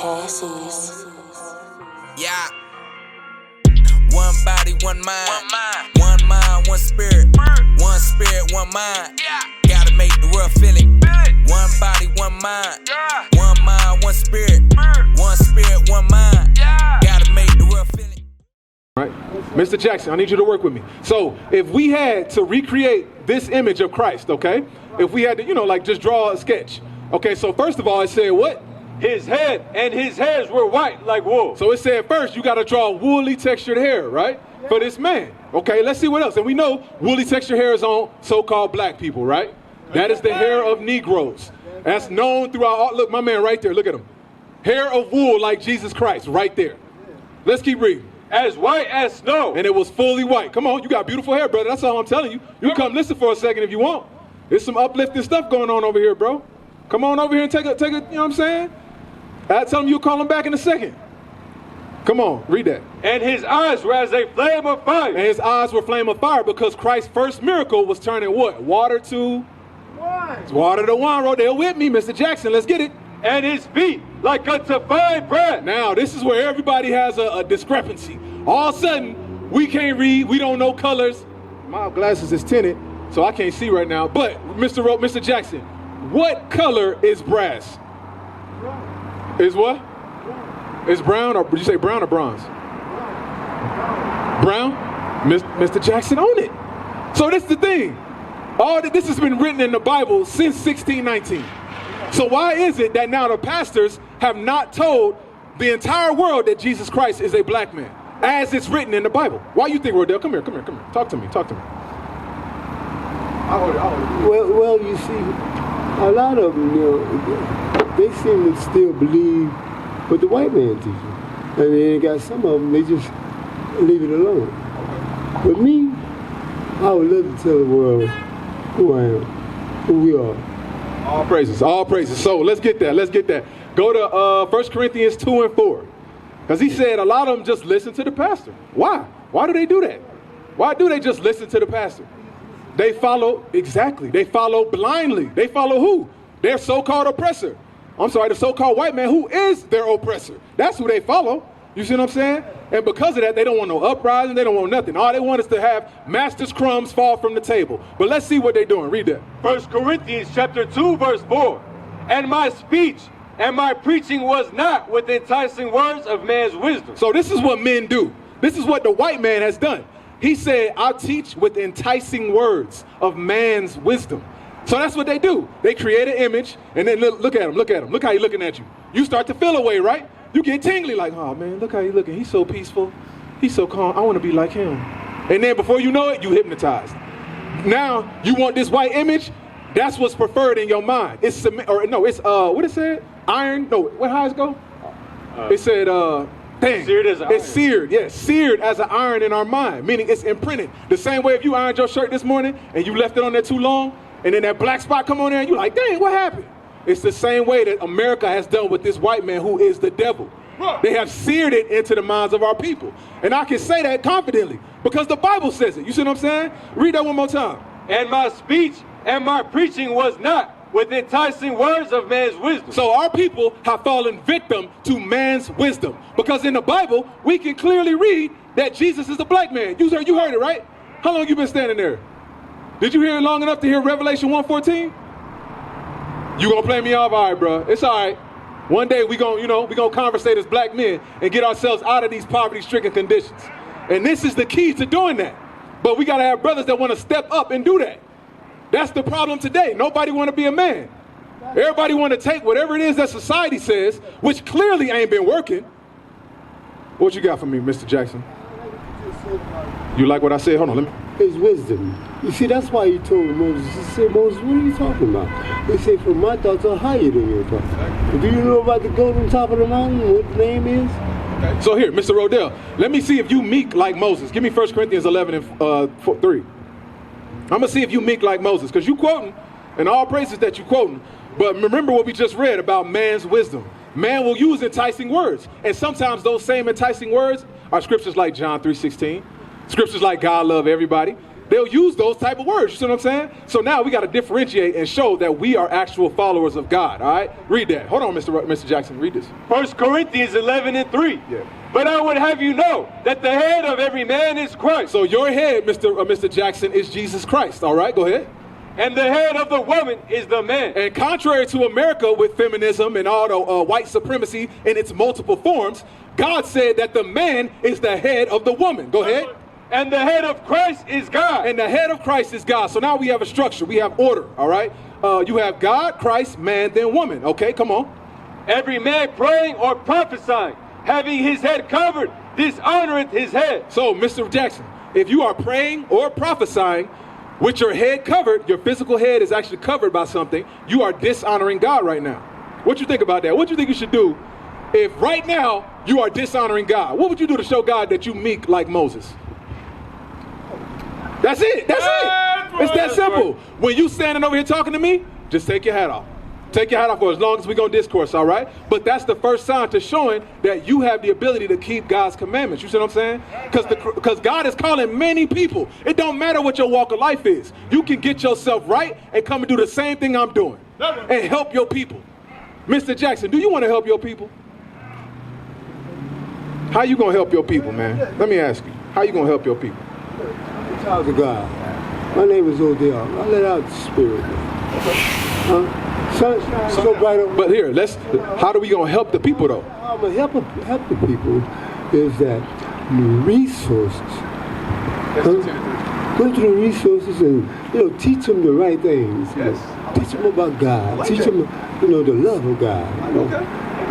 Cassius. Yeah. One body, one mind. One mind, one spirit. One spirit, one mind. Gotta make the world feel it. One body, one mind. One mind, one spirit. One spirit, one mind. Gotta make the world feel it. Right, Mr. Jackson, I need you to work with me. So if we had to recreate this image of Christ, okay? If we had to, like just draw a sketch. Okay, so first of all, it said what? His head and his hairs were white like wool. So it said first you got to draw woolly textured hair, right? For this man. Okay, let's see what else. And we know woolly textured hair is on so-called black people, right? That is the hair of Negroes. That's known throughout all. Look, my man right there, look at him. Hair of wool like Jesus Christ, right there. Let's keep reading. As white as snow. And it was fully white. Come on, you got beautiful hair, brother. That's all I'm telling you. You can come listen for a second if you want. There's some uplifting stuff going on over here, bro. Come on over here and take a, you know what I'm saying? I tell him you'll call him back in a second. Come on, read that. And his eyes were as a flame of fire. And his eyes were flame of fire because Christ's first miracle was turning what? Water to wine. Water to wine. Rodale with me, Mr. Jackson. Let's get it. And his feet like unto fine bread. Now, this is where everybody has a discrepancy. All of a sudden, we can't read. We don't know colors. My glasses is tinted, so I can't see right now. But, Mr. Jackson, what color is brass? Is what? Is brown, or did you say brown or bronze? Brown? Mr. Jackson owned it. So this is the thing. All this has been written in the Bible since 1619. So why is it that now the pastors have not told the entire world that Jesus Christ is a black man, as it's written in the Bible? Why you think, Rodale? Come here. Talk to me. Well, you see, a lot of them, they seem to still believe what the white man teaches. And then got some of them, they just leave it alone. But me, I would love to tell the world who I am, who we are. All praises, all praises. So let's get that. Go to 1 Corinthians 2 and 4. Because he said a lot of them just listen to the pastor. Why? Why do they do that? Why do they just listen to the pastor? They follow, exactly, they follow blindly. They follow who? Their so-called oppressor. I'm sorry, the so-called white man who is their oppressor. That's who they follow. You see what I'm saying? And because of that, they don't want no uprising. They don't want nothing. All they want is to have master's crumbs fall from the table. But let's see what they're doing. Read that. 1 Corinthians chapter 2, verse 4. And my speech and my preaching was not with enticing words of man's wisdom. So this is what men do. This is what the white man has done. He said, I'll teach with enticing words of man's wisdom. So that's what they do. They create an image, and then look at him. Look how he's looking at you. You start to feel away, right? You get tingly like, oh man, look how he's looking. He's so peaceful. He's so calm. I want to be like him. And then before you know it, you hypnotized. Now you want this white image. That's what's preferred in your mind. It's cement, or no, it's what it said? Iron. No, what how it go? It said seared as iron. It's seared, yes, seared as an iron in our mind, meaning it's imprinted. The same way if you ironed your shirt this morning and you left it on there too long, and then that black spot come on there and you're like, dang, what happened? It's the same way that America has done with this white man who is the devil. They have seared it into the minds of our people. And I can say that confidently because the Bible says it. You see what I'm saying? Read that one more time. And my speech and my preaching was not with enticing words of man's wisdom. So our people have fallen victim to man's wisdom. Because in the Bible, we can clearly read that Jesus is a black man. You heard it, right? How long you been standing there? Did you hear it long enough to hear Revelation 1:14? You gonna play me off? All right, bro. It's all right. One day we gonna conversate as black men and get ourselves out of these poverty-stricken conditions. And this is the key to doing that. But we gotta have brothers that wanna step up and do that. That's the problem today. Nobody wanna be a man. Everybody wanna take whatever it is that society says, which clearly ain't been working. What you got for me, Mr. Jackson? You like what I said? Hold on, let me. His wisdom. You see, that's why he told Moses, he said, Moses, what are you talking about? He said, for my thoughts are higher than your thoughts. Do you know about the goat on top of the mountain, what the name is? Okay. So here, Mr. Rodale, let me see if you meek like Moses. Give me 1 Corinthians 11 and 3. I'm going to see if you meek like Moses, because you quoting, and all praises that you quoting. But remember what we just read about man's wisdom. Man will use enticing words. And sometimes those same enticing words are scriptures like John 3:16. Scriptures like God love everybody. they'll use those type of words. You see what I'm saying? So now we got to differentiate and show that we are actual followers of God. All right? Read that. Hold on, Mr. Jackson. Read this. 1 Corinthians 11:3. Yeah. But I would have you know that the head of every man is Christ. So your head, Mr. Jackson, is Jesus Christ. All right? Go ahead. And the head of the woman is the man. And contrary to America with feminism and all the white supremacy in its multiple forms, God said that the man is the head of the woman. Go ahead. And the head of Christ is God. And the head of Christ is God. So now we have a structure. We have order. All right. You have God, Christ, man, then woman. Okay, come on. Every man praying or prophesying, having his head covered, dishonoreth his head. So, Mr. Jackson, if you are praying or prophesying with your head covered, your physical head is actually covered by something, you are dishonoring God right now. What you think about that? What you think you should do if right now you are dishonoring God? What would you do to show God that you meek like Moses? That's it. That's it. It's that simple. When you standing over here talking to me, just take your hat off. Take your hat off for as long as we're going to discourse, all right? But that's the first sign to showing that you have the ability to keep God's commandments. You see what I'm saying? Because God is calling many people. It don't matter what your walk of life is. You can get yourself right and come and do the same thing I'm doing and help your people. Mr. Jackson, do you want to help your people? How you going to help your people, man? Let me ask you. How you going to help your people? Child of God. My name is Odell. I let out the spirit. Sunshine so bright over. But here, how are we going to help the people, though? How I'm going to help the people is that resources. Go to the resources and, teach them the right things. Yes. Teach them about God. Teach them, the love of God.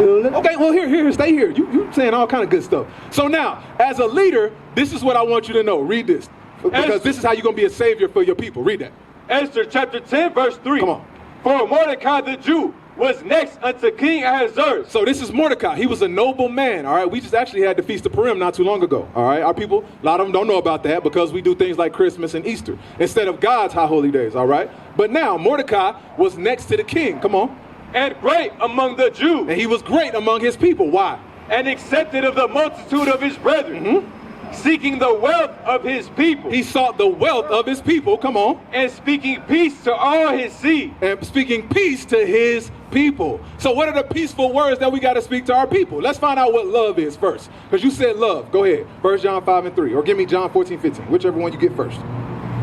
Okay, well, here, stay here. You saying all kind of good stuff. So now, as a leader, this is what I want you to know. Read this. Because this is how you're going to be a savior for your people. Read that. Esther chapter 10, verse 3. Come on. For Mordecai the Jew was next unto King Ahasuerus. So this is Mordecai. He was a noble man, all right? We just actually had the Feast of Purim not too long ago, all right? Our people, a lot of them don't know about that because we do things like Christmas and Easter instead of God's high holy days, all right? But now, Mordecai was next to the king. Come on. And great among the Jews. And he was great among his people. Why? And accepted of the multitude of his brethren. Seeking the wealth of his people. He sought the wealth of his people. Come on. And speaking peace to all his seed. And speaking peace to his people. So what are the peaceful words that we got to speak to our people? Let's find out what love is first. Because you said love. Go ahead. 1 John 5 and 3. Or give me John 14, 15. Whichever one you get first.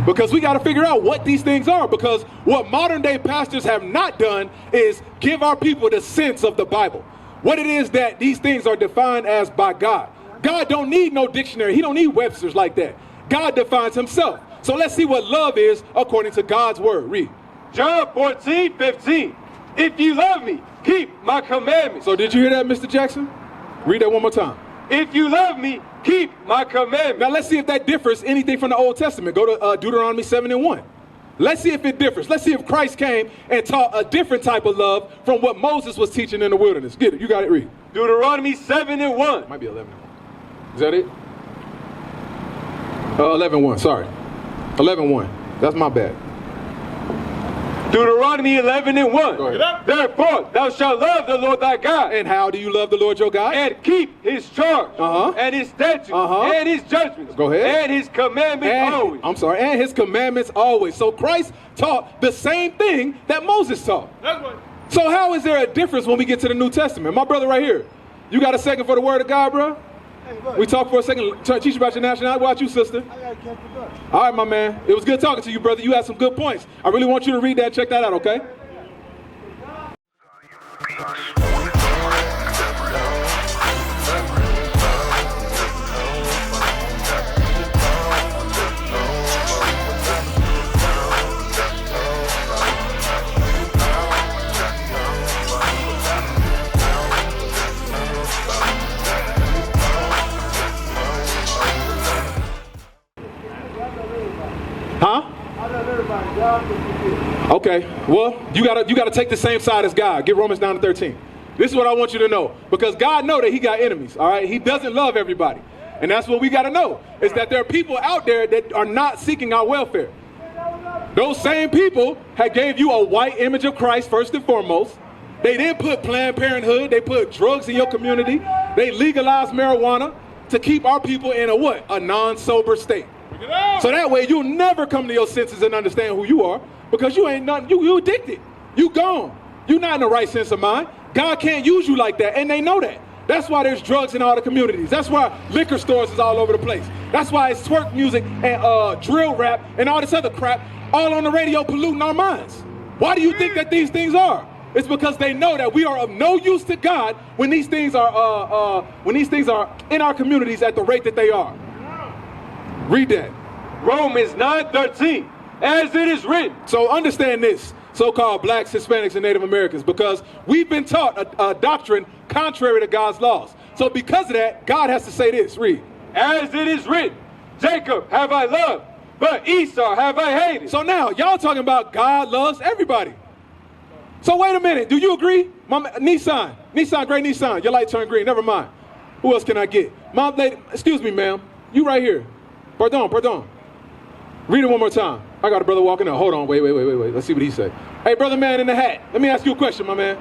Because we got to figure out what these things are. Because what modern day pastors have not done is give our people the sense of the Bible. What it is that these things are defined as by God. God don't need no dictionary. He don't need Webster's like that. God defines himself. So let's see what love is according to God's word. Read. John 14, 15. If you love me, keep my commandments. So did you hear that, Mr. Jackson? Read that one more time. If you love me, keep my commandments. Now let's see if that differs anything from the Old Testament. Go to Deuteronomy 7 and 1. Let's see if it differs. Let's see if Christ came and taught a different type of love from what Moses was teaching in the wilderness. Get it. You got it. Read. Deuteronomy 7 and 1. Might be 11 and 1. Is that it? 11-1, sorry. 11-1. That's my bad. Deuteronomy 11 and 1. Go ahead. Therefore, thou shalt love the Lord thy God. And how do you love the Lord your God? And keep his charge. And his statutes. And his judgments. Go ahead. And his commandments always. I'm sorry. And his commandments always. So Christ taught the same thing that Moses taught. That's right. So how is there a difference when we get to the New Testament? My brother right here. You got a second for the word of God, bro? We talk for a second, teach you about your nationality. What about you, sister? I gotta catch the bus. All right, my man. It was good talking to you, brother. You had some good points. I really want you to read that and check that out, okay? Huh? Okay, well, you gotta take the same side as God. Get Romans 9 to 13. This is what I want you to know. Because God knows that he got enemies, all right? He doesn't love everybody. And that's what we gotta know, is that there are people out there that are not seeking our welfare. Those same people had gave you a white image of Christ first and foremost. They didn't put Planned Parenthood. They put drugs in your community. They legalized marijuana to keep our people in a what? A non-sober state. So that way you'll never come to your senses and understand who you are, because you ain't nothing, you addicted. You gone. You're not in the right sense of mind. God can't use you like that, and they know that. That's why there's drugs in all the communities. That's why liquor stores is all over the place. That's why it's twerk music and drill rap and all this other crap all on the radio polluting our minds. Why do you think that these things are? It's because they know that we are of no use to God when these things are in our communities at the rate that they are. Read that. Romans 9:13, as it is written. So understand this, so-called blacks, Hispanics, and Native Americans, because we've been taught a doctrine contrary to God's laws. So because of that, God has to say this. Read. As it is written, Jacob have I loved, but Esau have I hated. So now, y'all talking about God loves everybody. So wait a minute, do you agree? Nissan, great Nissan, your light turned green, never mind. Who else can I get? Mom, lady, excuse me, ma'am, you right here. Pardon. Read it one more time. I got a brother walking up. Hold on, wait. Let's see what he say. Hey, brother man in the hat, let me ask you a question, my man.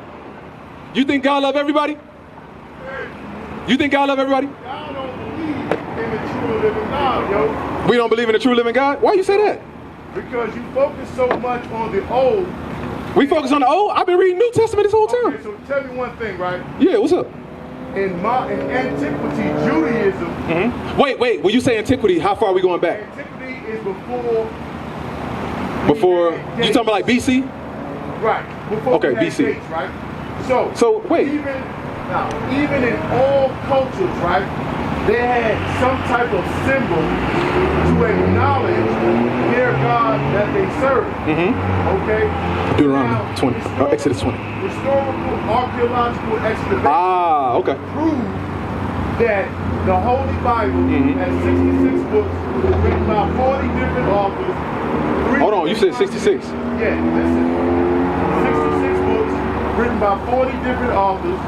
You think God love everybody? You think God love everybody? God don't believe in the true living God, yo. We don't believe in the true living God? Why you say that? Because you focus so much on the old. We focus on the old? I've been reading New Testament this whole time. Okay, so tell me one thing, right? Yeah, what's up? In antiquity, Judaism. Mm-hmm. Wait, when you say antiquity, how far are we going back? Antiquity is before. You talking about like BC? Right. Before okay, we had BC. Dates, right? So wait. Even in all cultures, right, they had some type of symbol to acknowledge their God that they serve. Mm-hmm. Okay? Deuteronomy 20, Exodus 20. Historical, archaeological excavations okay. prove that the Holy Bible has 66 books written by 40 different authors. Hold on, you said 66. Yeah, listen. 66 books written by 40 different authors,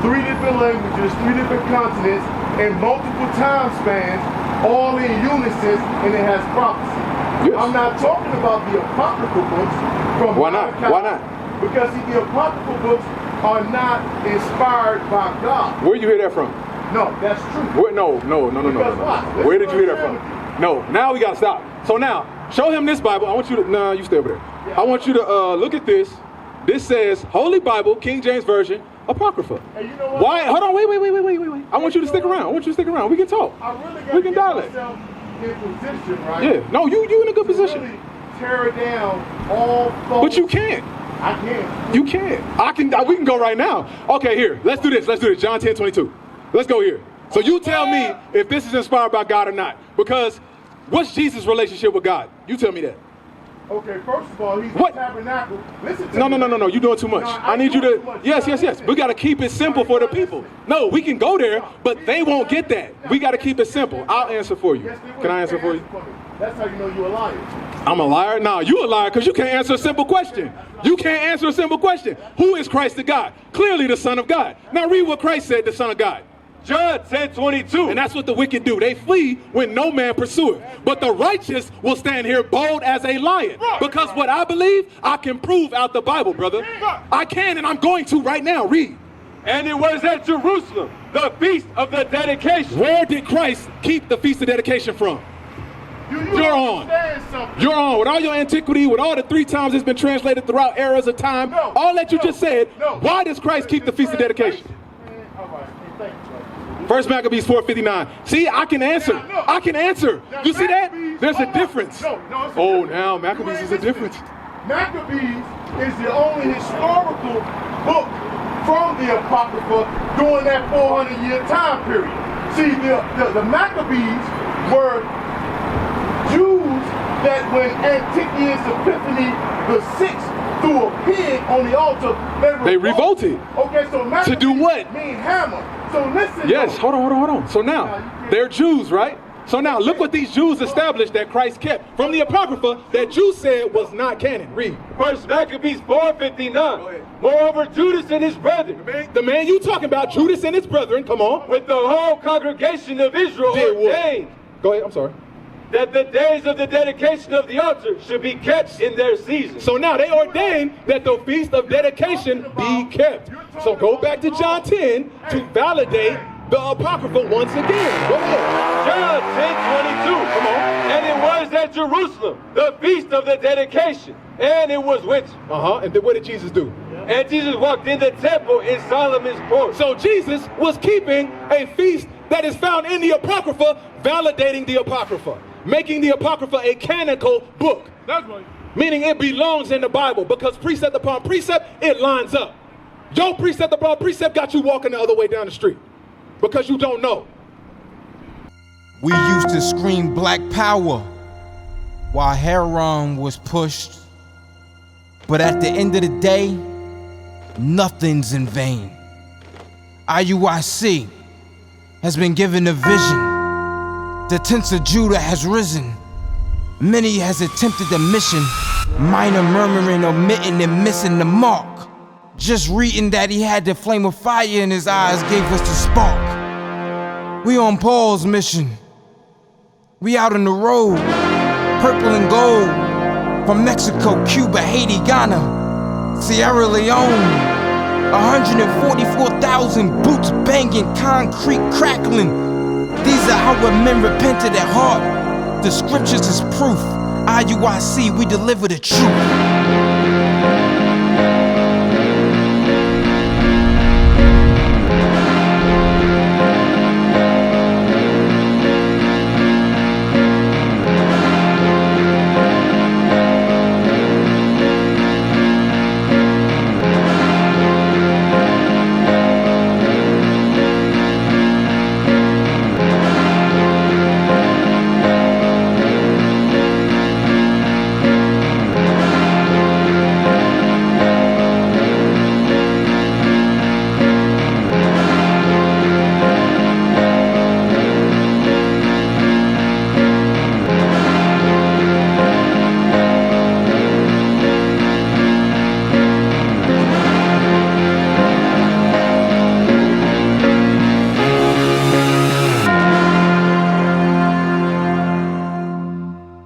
3 different languages, 3 different continents, and multiple time spans, all in unison, and it has prophecy. Yes. I'm not talking about the apocryphal books from Why not? Malachi, Why not? because see, the apocryphal books are not inspired by God. Where you hear that from? No, that's true. No. Because what? Where did you hear that from? No, now we gotta stop. So now, show him this Bible. I want you to, nah, you stay over there. Yeah. I want you to look at this. This says Holy Bible, King James Version, Apocrypha. And you know what? Why? Hold on, wait. I want you to stick around. We can talk. I really got We to can get dialogue. myself in position, right? Yeah, no, you in a good To position. really tear down all false. But you can't. I can. You can't. We can go right now. Okay, here. Let's do this. John 10:22. Let's go here. So you tell me if this is inspired by God or not. Because what's Jesus' relationship with God? You tell me that. Okay, first of all, he's What? the tabernacle. Listen to No. me. You're doing too much. No, I need you doing to. too much. Yes. We got to keep it simple for the people. No, we can go there, but they won't get that. We got to keep it simple. I'll answer for you. Yes, they will. Can I answer for you? That's how you know you're a liar. I'm a liar? Nah, you a liar because you can't answer a simple question. You can't answer a simple question. Who is Christ to God? Clearly the Son of God. Now read what Christ said, the Son of God. John 10:22. And that's what the wicked do. They flee when no man pursueth. But the righteous will stand here bold as a lion. Because what I believe, I can prove out the Bible, brother. I can, and I'm going to right now. Read. And it was at Jerusalem, the feast of the dedication. Where did Christ keep the feast of dedication from? You're on. You're on. With all your antiquity, with all the 3 times it's been translated throughout eras of time, all that you just said, why does Christ keep the feast of dedication? All right. Thank you. First Maccabees 4:59. See, I can answer. I can answer. You see that? There's a difference. Oh, now Maccabees is a difference. Maccabees is the only historical book from the Apocrypha during that 400-year time period. See, the Maccabees were Jews that when Antiochus Epiphanes VI threw a pig on the altar, they revolted. Okay, so Maccabees to do what? mean hammer. So listen. Yes, hold on. So now, they're Jews, right? So now, look what these Jews established that Christ kept from the Apocrypha that Jews said was not canon. Read. First Maccabees 4:59. Moreover, Judas and his brethren, The man you talking about, Judas and his brethren, come on. with the whole congregation of Israel, Did what? ordained Go ahead, I'm sorry. that the days of the dedication of the altar should be kept in their season. So now they ordained that the feast of dedication be kept. So go back to John 10 to validate the Apocrypha once again. Go ahead. John 10:22. Come on. And it was at Jerusalem, the feast of the dedication. And it was winter. And then what did Jesus do? And Jesus walked in the temple in Solomon's porch. So Jesus was keeping a feast that is found in the Apocrypha, validating the Apocrypha, making the Apocrypha a canonical book. That's right. Meaning it belongs in the Bible, because precept upon precept, it lines up. Your precept upon precept got you walking the other way down the street because you don't know. We used to scream black power while Heron was pushed. But at the end of the day, nothing's in vain. IUIC has been given a vision. The tents of Judah has risen. Many has attempted the mission, minor murmuring, omitting, and missing the mark. Just reading that he had the flame of fire in his eyes gave us the spark. We on Paul's mission. We out on the road, purple and gold, from Mexico, Cuba, Haiti, Ghana, Sierra Leone. 144,000 boots banging, concrete crackling. These are how men repented at heart. The scriptures is proof. IUIC, we deliver the truth.